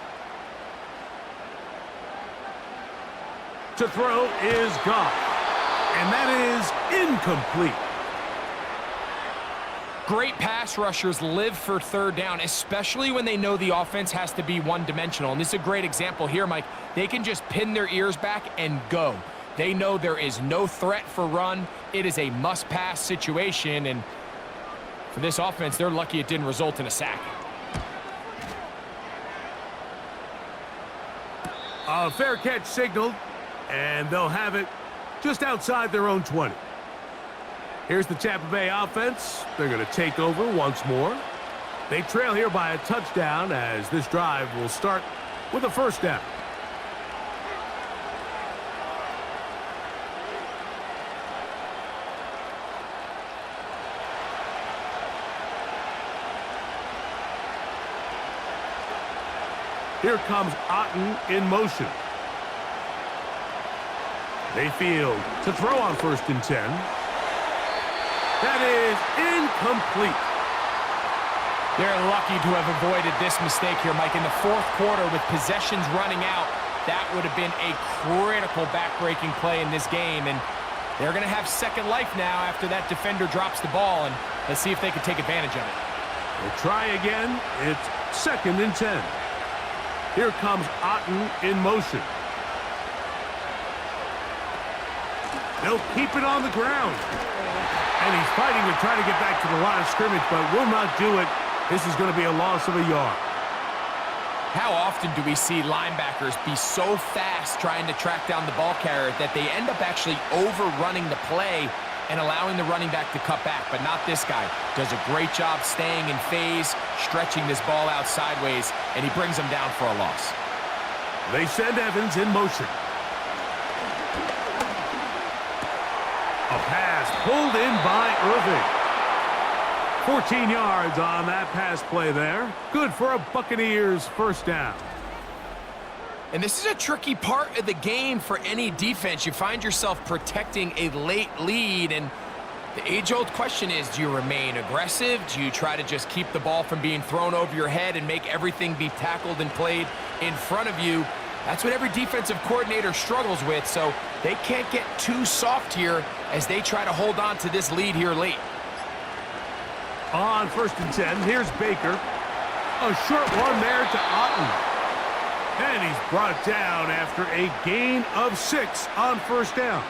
To throw is Goff, and that is incomplete. Great pass rushers live for third down, especially when they know the offense has to be one-dimensional. And this is a great example here, Mike. They can just pin their ears back and go. They know there is no threat for run. It is a must-pass situation, and for this offense, they're lucky it didn't result in a sack. A fair catch signaled, and they'll have it just outside their own 20. Here's the Tampa Bay offense. They're going to take over once more. They trail here by a touchdown as this drive will start with a 1st down. Here comes Otten in motion. Mayfield to throw on 1st and 10. That is incomplete. They're lucky to have avoided this mistake here, Mike. In the 4th quarter, with possessions running out, that would have been a critical back-breaking play in this game. And they're going to have second life now after that defender drops the ball. And let's see if they can take advantage of it. We'll try again. It's 2nd and 10. Here comes Otten in motion. They'll keep it on the ground. And he's fighting to try to get back to the line of scrimmage, but will not do it. This is going to be a loss of a yard. How often do we see linebackers be so fast trying to track down the ball carrier that they end up actually overrunning the play and allowing the running back to cut back? But not this guy. Does a great job staying in phase, stretching this ball out sideways, and he brings him down for a loss. They send Evans in motion. A pass pulled in by Irving. 14 yards on that pass play there. Good for a Buccaneers first down. And this is a tricky part of the game for any defense. You find yourself protecting a late lead, and the age-old question is, do you remain aggressive? Do you try to just keep the ball from being thrown over your head and make everything be tackled and played in front of you? That's what every defensive coordinator struggles with, so they can't get too soft here as they try to hold on to this lead here late. On 1st and 10, here's Baker. A short one there to Otten. And he's brought down after a gain of 6 on 1st down.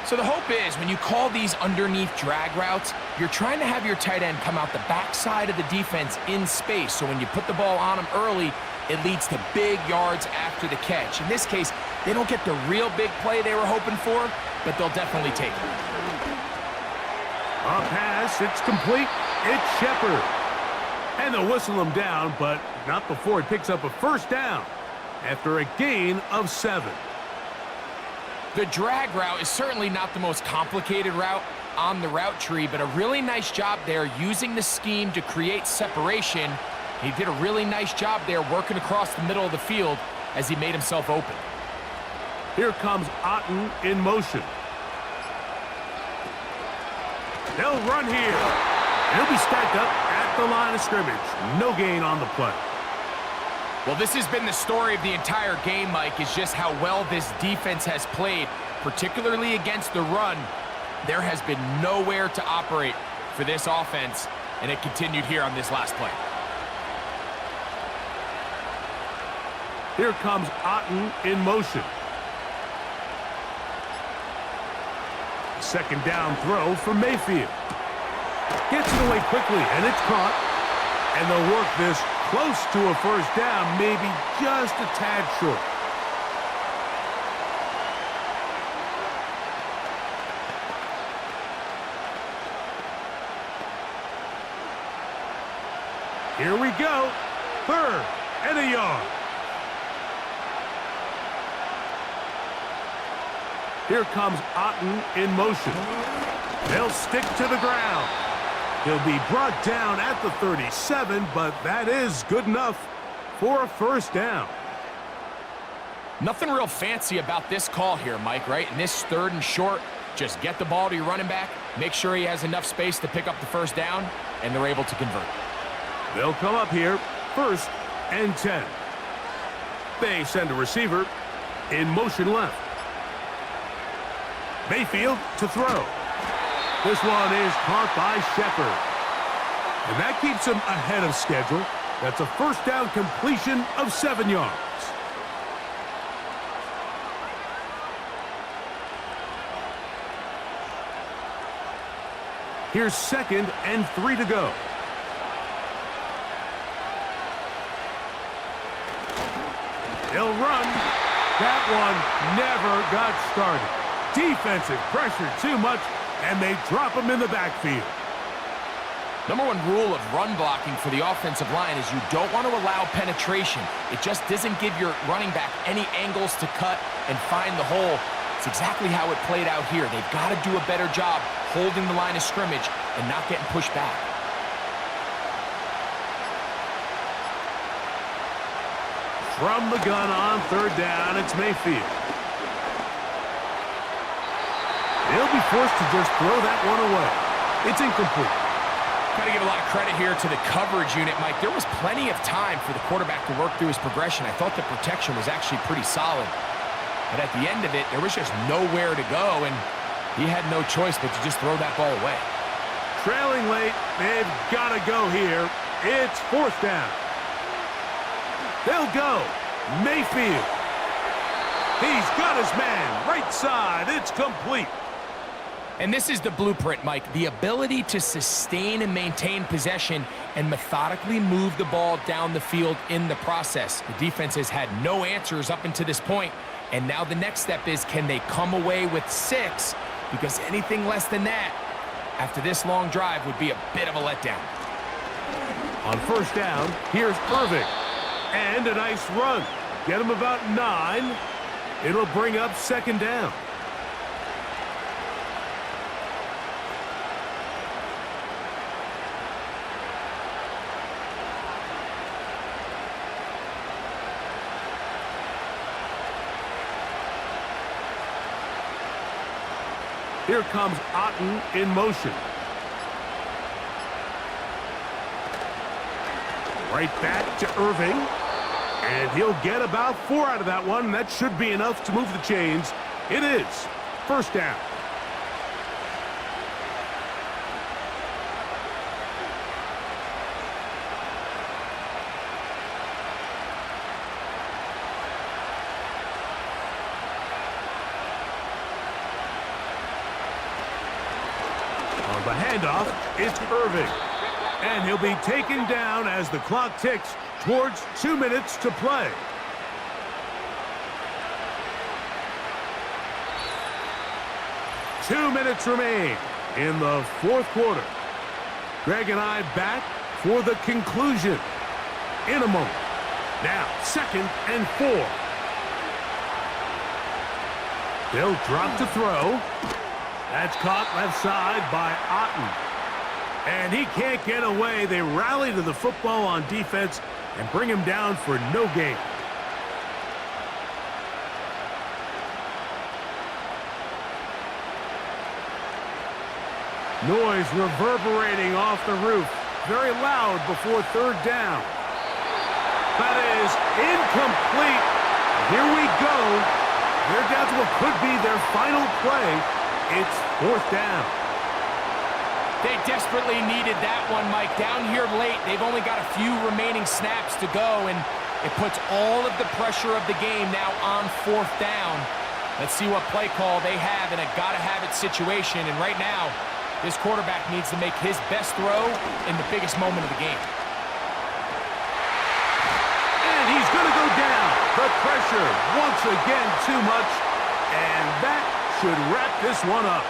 So the hope is when you call these underneath drag routes, you're trying to have your tight end come out the backside of the defense in space. So when you put the ball on him early, it leads to big yards after the catch. In this case, they don't get the real big play they were hoping for, but they'll definitely take it. A pass, it's complete. It's Shepard. And they'll whistle him down, but not before he picks up a first down after a gain of 7. The drag route is certainly not the most complicated route on the route tree, but a really nice job there using the scheme to create separation. He did a really nice job there working across the middle of the field as he made himself open. Here comes Otten in motion. They'll run here. He'll be stacked up at the line of scrimmage. No gain on the play. Well, this has been the story of the entire game, Mike, is just how well this defense has played, particularly against the run. There has been nowhere to operate for this offense, and it continued here on this last play. Here comes Otten in motion. Second down throw for Mayfield. Gets it away quickly, and it's caught. And they'll work this close to a first down, maybe just a tad short. Here we go. 3rd and a yard. Here comes Otten in motion. They'll stick to the ground. He'll be brought down at the 37, but that is good enough for a first down. Nothing real fancy about this call here, Mike, right? In this 3rd and short, just get the ball to your running back, make sure he has enough space to pick up the first down, and they're able to convert. They'll come up here, 1st and 10. They send a receiver in motion left. Mayfield to throw. This one is caught by Shepard. And that keeps him ahead of schedule. That's a first down completion of 7 yards. Here's 2nd and 3 to go. They'll run. That one never got started. Defensive pressure too much, and they drop him in the backfield. Number 1 rule of run blocking for the offensive line is you don't want to allow penetration. It just doesn't give your running back any angles to cut and find the hole. It's exactly how it played out here. They've got to do a better job holding the line of scrimmage and not getting pushed back. From the gun on 3rd down, it's Mayfield. They'll be forced to just throw that one away. It's incomplete. Got to give a lot of credit here to the coverage unit, Mike. There was plenty of time for the quarterback to work through his progression. I thought the protection was actually pretty solid. But at the end of it, there was just nowhere to go, and he had no choice but to just throw that ball away. Trailing late, they've got to go here. It's 4th down. They'll go. Mayfield. He's got his man. Right side. It's complete. And this is the blueprint, Mike. The ability to sustain and maintain possession and methodically move the ball down the field in the process. The defense has had no answers up until this point, and now the next step is, can they come away with 6? Because anything less than that, after this long drive, would be a bit of a letdown. On first down, here's Irving. And a nice run. Get him about 9. It'll bring up second down. Here comes Otten in motion. Right back to Irving. And he'll get about 4 out of that one. That should be enough to move the chains. It is. First down. On the handoff, it's Irving. And he'll be taken down as the clock ticks towards 2 minutes to play. Two minutes remain in the fourth quarter. Greg and I back for the conclusion in a moment. Now, 2nd and 4. They'll drop to throw. That's caught left side by Otten. And he can't get away. They rally to the football on defense and bring him down for no gain. Noise reverberating off the roof. Very loud before third down. That is incomplete. Here we go. They're down to what could be their final play. It's 4th down. They desperately needed that one, Mike. Down here late, they've only got a few remaining snaps to go, and it puts all of the pressure of the game now on 4th down. Let's see what play call they have in a gotta-have-it situation, and right now, this quarterback needs to make his best throw in the biggest moment of the game. And he's going to go down. The pressure, once again, too much, and that should wrap this one up.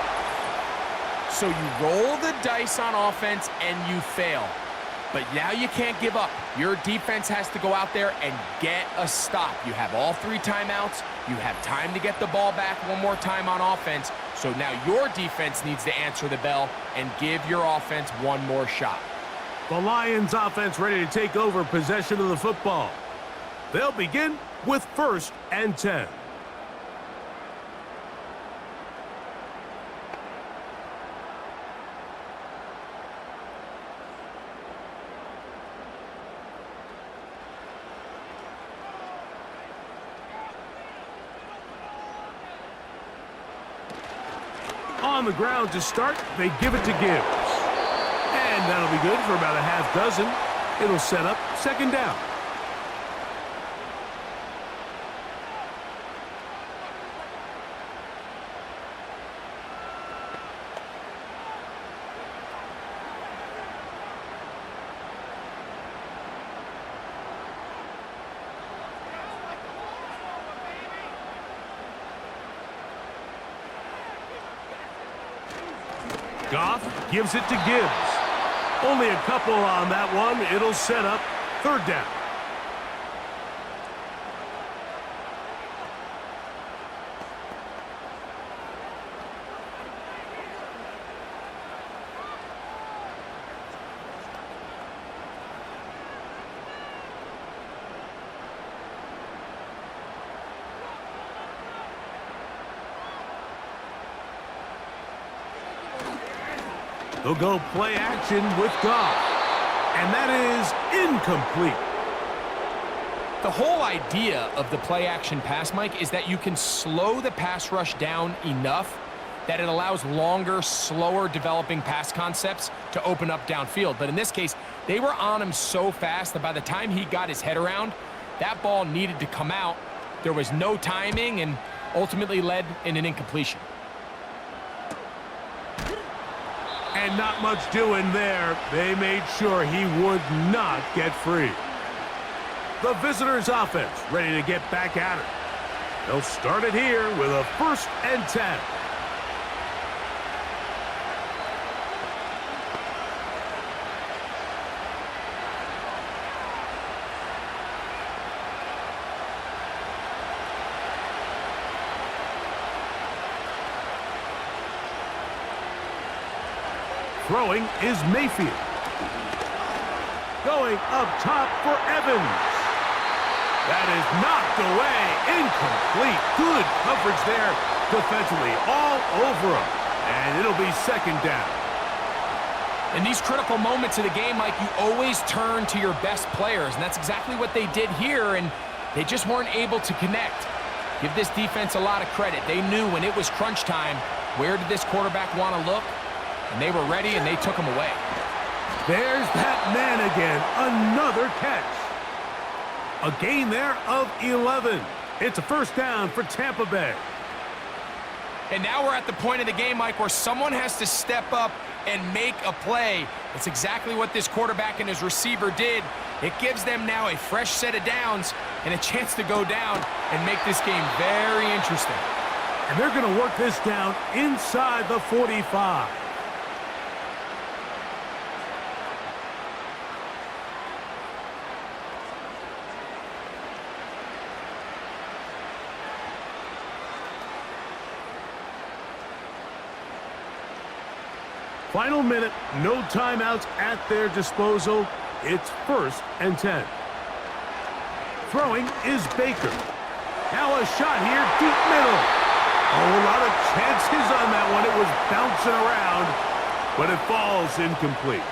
So you roll the dice on offense and you fail. But now you can't give up. Your defense has to go out there and get a stop. You have all 3 timeouts. You have time to get the ball back one more time on offense. So now your defense needs to answer the bell and give your offense one more shot. The Lions offense ready to take over possession of the football. They'll begin with 1st and 10. On the ground to start, they give it to Gibbs. And that'll be good for about a half dozen. It'll set up 2nd down. Goff gives it to Gibbs. Only a couple on that one. It'll set up 3rd down. They'll go play action with Goff. And that is incomplete. The whole idea of the play action pass, Mike, is that you can slow the pass rush down enough that it allows longer, slower developing pass concepts to open up downfield. But in this case, they were on him so fast that by the time he got his head around, That ball needed to come out. There was no timing and ultimately led in an incompletion. And not much doing there. They made sure he would not get free. The visitors' offense ready to get back at it. They'll start it here with a 1st and 10. Throwing is Mayfield. Going up top for Evans. That is knocked away. Incomplete. Good coverage there defensively. All over him. And it'll be 2nd down. In these critical moments of the game, Mike, you always turn to your best players. And that's exactly what they did here. And they just weren't able to connect. Give this defense a lot of credit. They knew when it was crunch time, where did this quarterback want to look? And they were ready, and they took him away. There's that man again. Another catch. A gain there of 11. It's a 1st down for Tampa Bay. And now we're at the point of the game, Mike, where someone has to step up and make a play. It's exactly what this quarterback and his receiver did. It gives them now a fresh set of downs and a chance to go down and make this game very interesting. And they're going to work this down inside the 45. Final minute, no timeouts at their disposal. It's 1st and 10. Throwing is Baker. Now a shot here, deep middle. Oh, a lot of chances on that one. It was bouncing around, but it falls incomplete.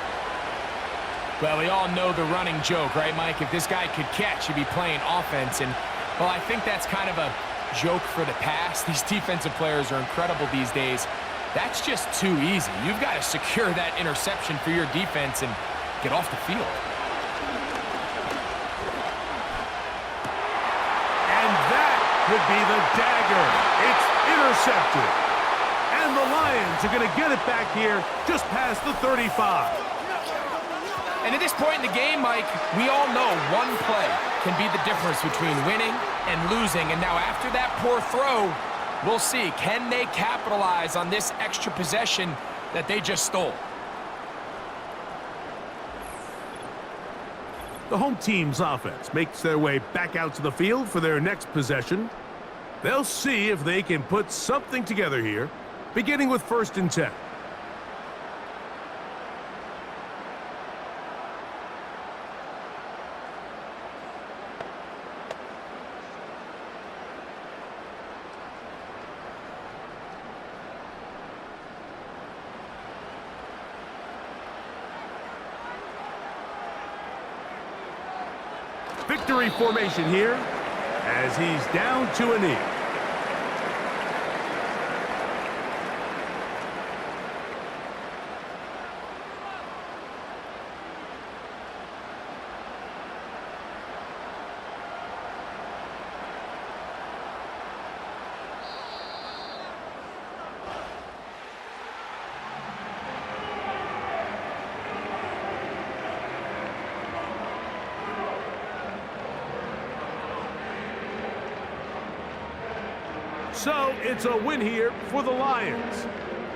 Well, we all know the running joke, right, Mike? If this guy could catch, he'd be playing offense. And, well, I think that's kind of a joke for the past. These defensive players are incredible these days. That's just too easy. You've got to secure that interception for your defense and get off the field. And that could be the dagger. It's intercepted. And the Lions are going to get it back here just past the 35. And at this point in the game, Mike, we all know one play can be the difference between winning and losing. And now after that poor throw, we'll see, can they capitalize on this extra possession that they just stole? The home team's offense makes their way back out to the field for their next possession. They'll see if they can put something together here, beginning with 1st and 10. Victory formation here as he's down to a knee. So it's a win here for the Lions.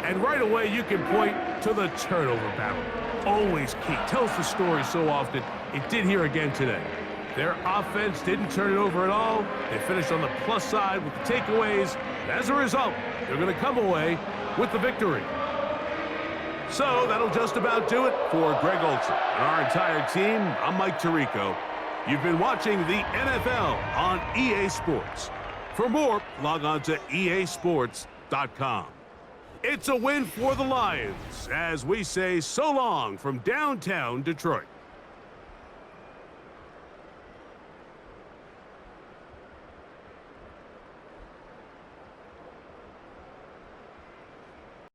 And right away you can point to the turnover battle. Always key. Tells the story so often. It did here again today. Their offense didn't turn it over at all. They finished on the plus side with the takeaways. And as a result, they're going to come away with the victory. So that'll just about do it for Greg Olson and our entire team. I'm Mike Tirico. You've been watching the NFL on EA Sports. For more, log on to easports.com. It's a win for the Lions as we say so long from downtown Detroit.